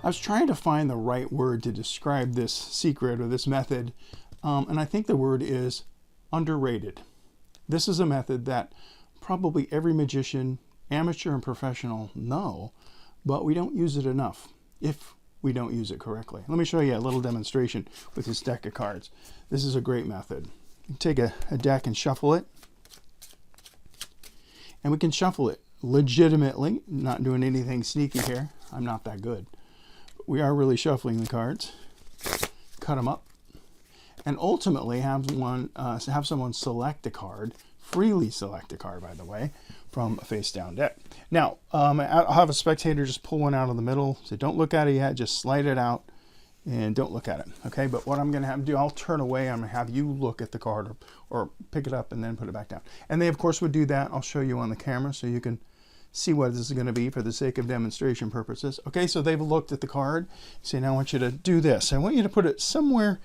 I was trying to find the right word to describe this secret or this method, and I think the word is underrated. This is a method that probably every magician, amateur and professional, know, but we don't use it enough if we don't use it correctly. Let me show you a little demonstration with this deck of cards. This is a great method. You take a deck and shuffle it, and we can shuffle it legitimately, not doing anything sneaky here. I'm not that good. But we are really shuffling the cards, cut them up, and ultimately have someone select a card, freely select a card, by the way, from a face-down deck. Now, I'll have a spectator just pull one out of the middle. So don't look at it yet, just slide it out and don't look at it, okay? But what I'm gonna have to do, I'll turn away, I'm gonna have you look at the card or pick it up and then put it back down. And they, of course, would do that. I'll show you on the camera so you can see what this is gonna be for the sake of demonstration purposes. Okay, so they've looked at the card. Say, now I want you to do this. I want you to put it somewhere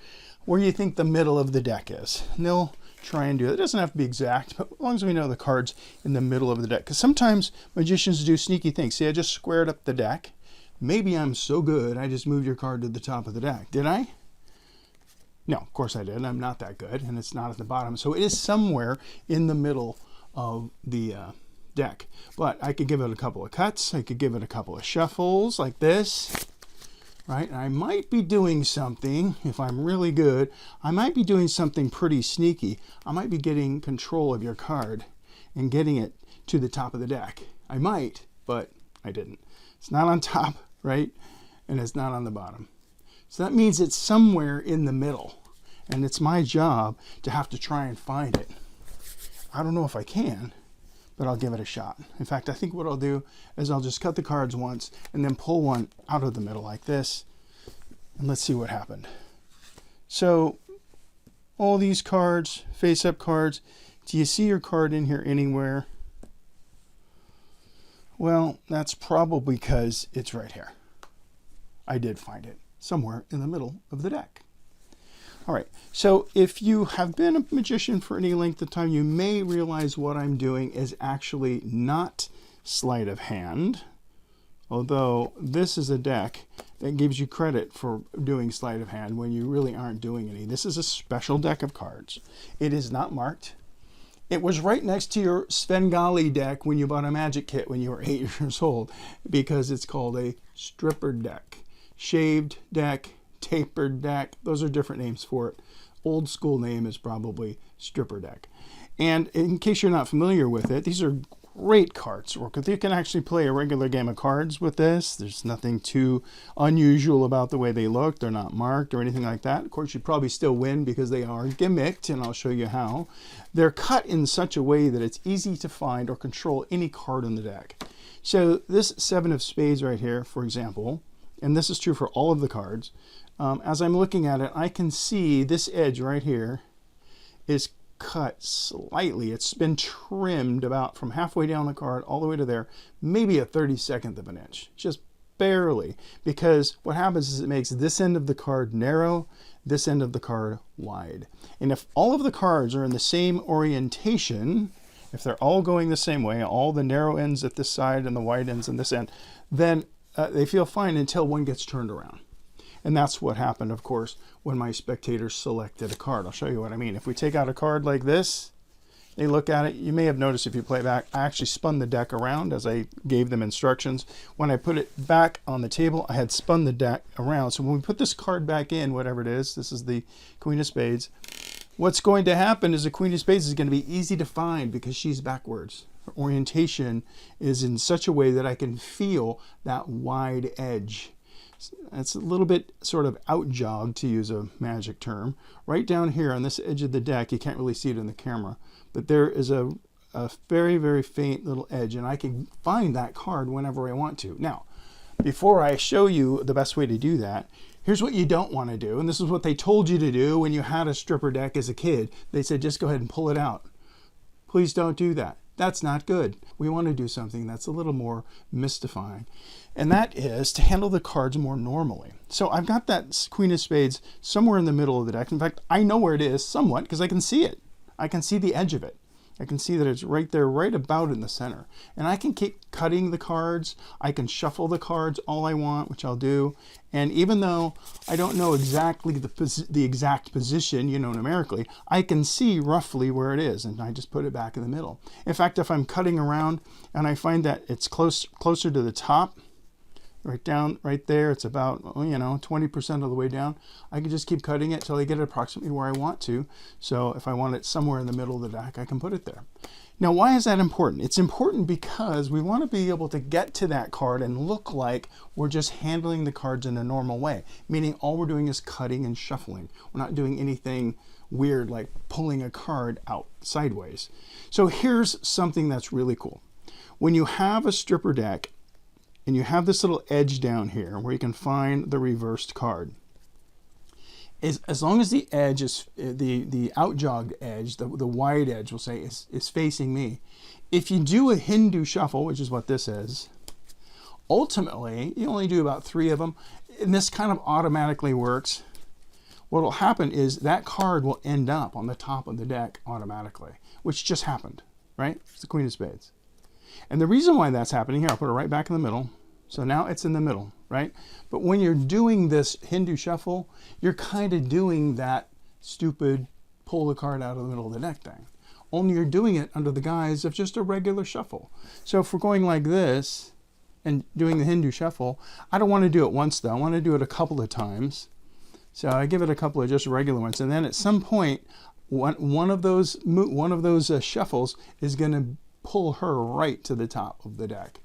where you think the middle of the deck is. And they'll try and do it. It doesn't have to be exact, but as long as we know the card's in the middle of the deck. Because sometimes magicians do sneaky things. See, I just squared up the deck. Maybe I'm so good, I just moved your card to the top of the deck. Did I? No, of course I did. I'm not that good, and it's not at the bottom. So it is somewhere in the middle of the deck. But I could give it a couple of cuts. I could give it a couple of shuffles like this. Right? And I might be doing something, if I'm really good, I might be doing something pretty sneaky. I might be getting control of your card and getting it to the top of the deck. I might, but I didn't. It's not on top, right? And it's not on the bottom. So that means it's somewhere in the middle. And it's my job to have to try and find it. I don't know if I can, but I'll give it a shot. In fact, I think what I'll do is I'll just cut the cards once and then pull one out of the middle like this. And let's see what happened. So all these cards, face-up cards, do you see your card in here anywhere? Well, that's probably because it's right here. I did find it somewhere in the middle of the deck. All right, so if you have been a magician for any length of time, you may realize what I'm doing is actually not sleight of hand, although this is a deck that gives you credit for doing sleight of hand when you really aren't doing any. This is a special deck of cards. It is not marked. It was right next to your Svengali deck when you bought a magic kit when you were 8 years old, because it's called a stripper deck, shaved deck, tapered deck. Those are different names for it. Old school name is probably stripper deck. And in case you're not familiar with it, these are great cards to work with. You can actually play a regular game of cards with this. There's nothing too unusual about the way they look. They're not marked or anything like that. Of course, you'd probably still win because they are gimmicked, and I'll show you how. They're cut in such a way that it's easy to find or control any card in the deck. So this 7 of spades right here, for example, and this is true for all of the cards, as I'm looking at it, I can see this edge right here is cut slightly. It's been trimmed about from halfway down the card all the way to there, maybe a 32nd of an inch, just barely, because what happens is it makes this end of the card narrow, this end of the card wide. And if all of the cards are in the same orientation, if they're all going the same way, all the narrow ends at this side and the wide ends on this end, then they feel fine until one gets turned around. And that's what happened, of course, when my spectators selected a card. I'll show you what I mean. If we take out a card like this, they look at it. You may have noticed if you play back, I actually spun the deck around as I gave them instructions. When I put it back on the table, I had spun the deck around. So when we put this card back in, whatever it is, this is the Queen of Spades, what's going to happen is the Queen of Spades is going to be easy to find because she's backwards. Her orientation is in such a way that I can feel that wide edge. It's a little bit sort of out-jogged, to use a magic term. Right down here on this edge of the deck, you can't really see it in the camera, but there is a very, very faint little edge, and I can find that card whenever I want to. Now, before I show you the best way to do that, here's what you don't want to do, and this is what they told you to do when you had a stripper deck as a kid. They said, just go ahead and pull it out. Please don't do that. That's not good. We want to do something that's a little more mystifying. And that is to handle the cards more normally. So I've got that Queen of Spades somewhere in the middle of the deck. In fact, I know where it is somewhat because I can see it. I can see the edge of it. I can see that it's right there, right about in the center. And I can keep cutting the cards. I can shuffle the cards all I want, which I'll do. And even though I don't know exactly the exact position, you know, numerically, I can see roughly where it is, and I just put it back in the middle. In fact, if I'm cutting around and I find that it's closer to the top, right there, it's about, you know, 20% of the way down, I can just keep cutting it till I get it approximately where I want to. So if I want it somewhere in the middle of the deck, I can put it there. Now, why is that important? It's important because we want to be able to get to that card and look like we're just handling the cards in a normal way, meaning all we're doing is cutting and shuffling. We're not doing anything weird like pulling a card out sideways. So here's something that's really cool. When you have a stripper deck, and you have this little edge down here where you can find the reversed card. As long as the edge is, the outjogged edge, the wide edge, we'll say, is facing me. If you do a Hindu shuffle, which is what this is, ultimately, you only do about 3 of them, and this kind of automatically works. What will happen is that card will end up on the top of the deck automatically, which just happened, right? It's the Queen of Spades. And the reason why that's happening, here, I'll put it right back in the middle. So now it's in the middle, right? But when you're doing this Hindu shuffle, you're kind of doing that stupid pull the card out of the middle of the deck thing. Only you're doing it under the guise of just a regular shuffle. So if we're going like this and doing the Hindu shuffle, I don't want to do it once though. I want to do it a couple of times. So I give it a couple of just regular ones. And then at some point, one of those shuffles is going to pull her right to the top of the deck.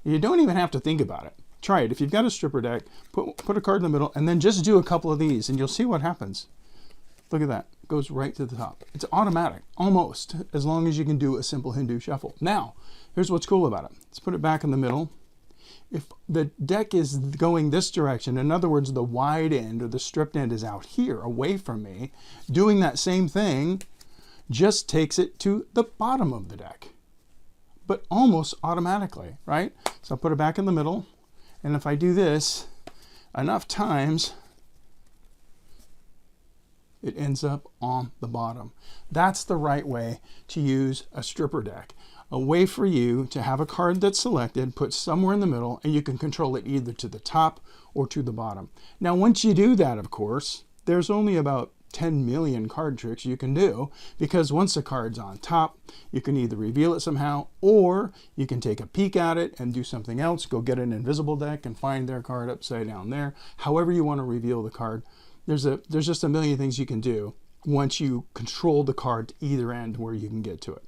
You don't even have to think about it. Try it. If you've got a stripper deck, put a card in the middle and then just do a couple of these and you'll see what happens. Look at that. It goes right to the top. It's automatic, almost, as long as you can do a simple Hindu shuffle. Now, here's what's cool about it. Let's put it back in the middle. If the deck is going this direction, in other words, the wide end or the stripped end is out here, away from me, doing that same thing just takes it to the bottom of the deck, but almost automatically, right? So I'll put it back in the middle, and if I do this enough times, it ends up on the bottom. That's the right way to use a stripper deck. A way for you to have a card that's selected, put somewhere in the middle, and you can control it either to the top or to the bottom. Now, once you do that, of course, there's only about 10 million card tricks you can do, because once a card's on top, you can either reveal it somehow, or you can take a peek at it and do something else, go get an invisible deck and find their card upside down there. However you want to reveal the card, there's just a million things you can do once you control the card to either end where you can get to it.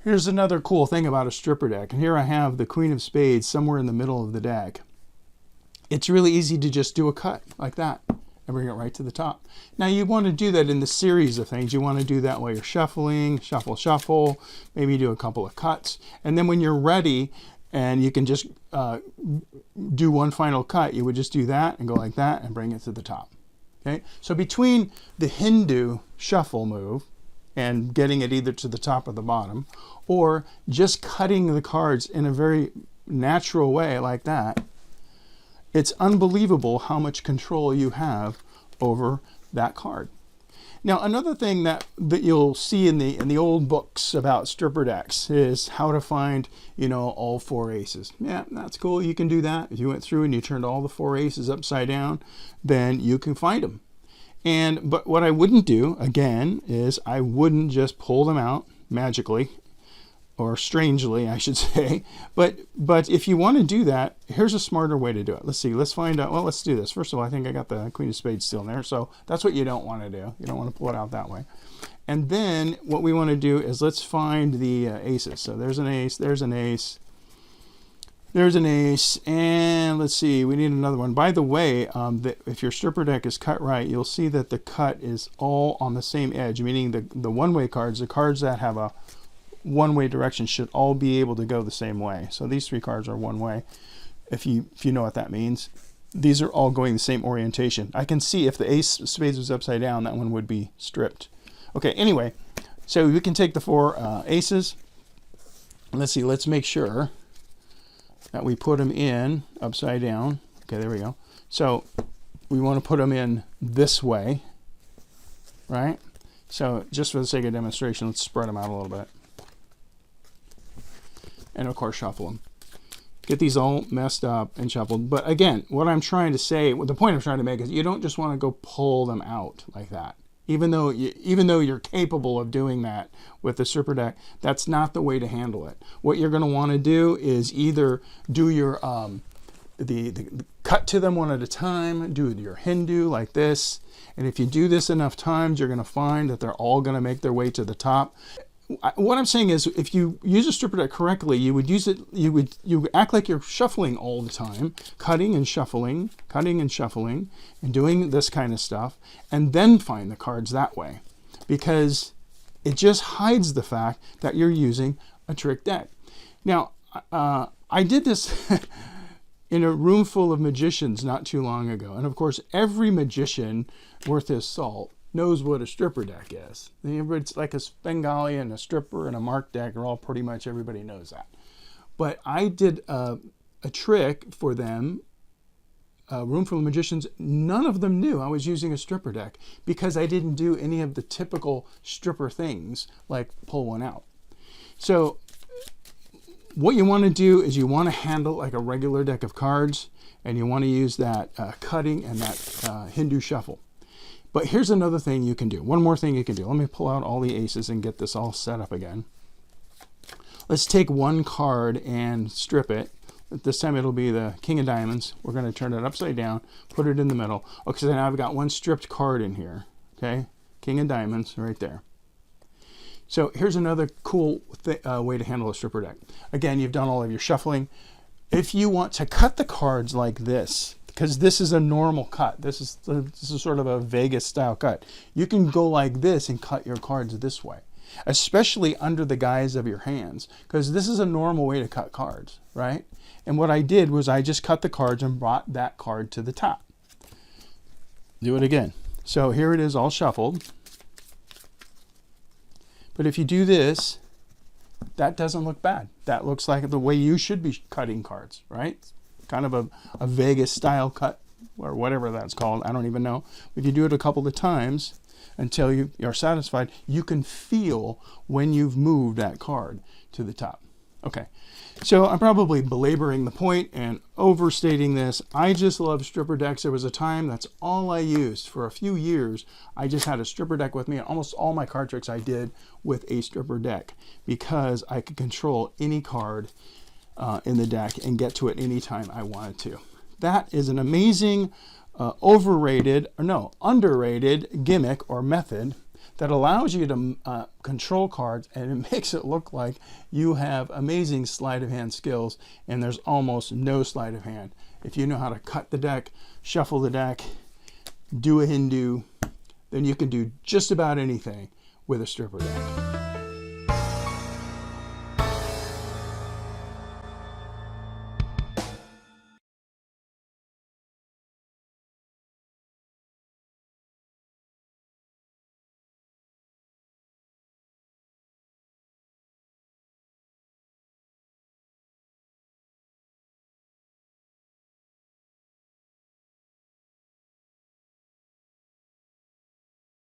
Here's another cool thing about a stripper deck, and here I have the Queen of Spades somewhere in the middle of the deck. It's really easy to just do a cut like that and bring it right to the top. Now you want to do that in the series of things. You want to do that while you're shuffling, shuffle, shuffle, maybe do a couple of cuts. And then when you're ready and you can just do one final cut, you would just do that and go like that and bring it to the top. Okay, so between the Hindu shuffle move and getting it either to the top or the bottom, or just cutting the cards in a very natural way like that, it's unbelievable how much control you have over that card. Now, another thing that you'll see in the old books about stripper decks is how to find, all 4 aces. Yeah, that's cool. You can do that. If you went through and you turned all the 4 aces upside down, then you can find them. But what I wouldn't do, again, is I wouldn't just pull them out magically, or strangely, I should say. But if you want to do that, here's a smarter way to do it. Let's see. Let's find out. Well, let's do this. First of all, I think I got the Queen of Spades still in there. So that's what you don't want to do. You don't want to pull it out that way. And then what we want to do is let's find the aces. So there's an ace. There's an ace. There's an ace. And let's see. We need another one. By the way, if your stripper deck is cut right, you'll see that the cut is all on the same edge, meaning the one-way cards, the cards that have a one-way direction, should all be able to go the same way. So these 3 cards are one way. If you know what that means, these are all going the same orientation. I can see if the ace of spades was upside down, that one would be stripped. Okay, anyway, so we can take the 4 aces. Let's see, let's make sure that we put them in upside down. Okay, there we go. So we want to put them in this way, right? So just for the sake of demonstration, let's spread them out a little bit. and of course shuffle them. Get these all messed up and shuffled. But again, what I'm trying to say, the point I'm trying to make is you don't just want to go pull them out like that. Even though you're capable of doing that with the stripper deck, that's not the way to handle it. What you're going to want to do is either do your the cut to them one at a time, do your Hindu like this, and if you do this enough times, you're going to find that they're all going to make their way to the top. What I'm saying is, if you use a stripper deck correctly, you would use it. You would act like you're shuffling all the time, cutting and shuffling, and doing this kind of stuff, and then find the cards that way, because it just hides the fact that you're using a trick deck. Now, I did this in a room full of magicians not too long ago, and of course, every magician worth his salt knows what a stripper deck is. It's like a Bengali and a stripper and a mark deck are all pretty much, everybody knows that. But I did a trick for them, a room full of magicians. None of them knew I was using a stripper deck because I didn't do any of the typical stripper things like pull one out. So what you want to do is you want to handle like a regular deck of cards, and you want to use that cutting and that Hindu shuffle. But here's another thing you can do. One more thing you can do. Let me pull out all the aces and get this all set up again. Let's take one card and strip it. This time it'll be the King of Diamonds. We're going to turn it upside down, put it in the middle. Okay, so now I've got one stripped card in here. Okay, King of Diamonds right there. So here's another cool way to handle a stripper deck. Again, you've done all of your shuffling. If you want to cut the cards like this, because this is a normal cut. This is sort of a Vegas style cut. You can go like this and cut your cards this way, especially under the guise of your hands, because this is a normal way to cut cards, right? And what I did was I just cut the cards and brought that card to the top. Do it again. So here it is all shuffled. But if you do this, that doesn't look bad. That looks like the way you should be cutting cards, right? Kind of a Vegas style cut, or whatever that's called. I don't even know. If you do it a couple of times until you're satisfied, you can feel when you've moved that card to the top. Okay, so I'm probably belaboring the point and overstating this. I just love stripper decks. There was a time that's all I used. For a few years, I just had a stripper deck with me, and almost all my card tricks I did with a stripper deck, because I could control any card in the deck and get to it anytime I wanted to. That is an amazing, underrated gimmick or method that allows you to control cards, and it makes it look like you have amazing sleight of hand skills, and there's almost no sleight of hand. If you know how to cut the deck, shuffle the deck, do a Hindu, then you can do just about anything with a stripper deck.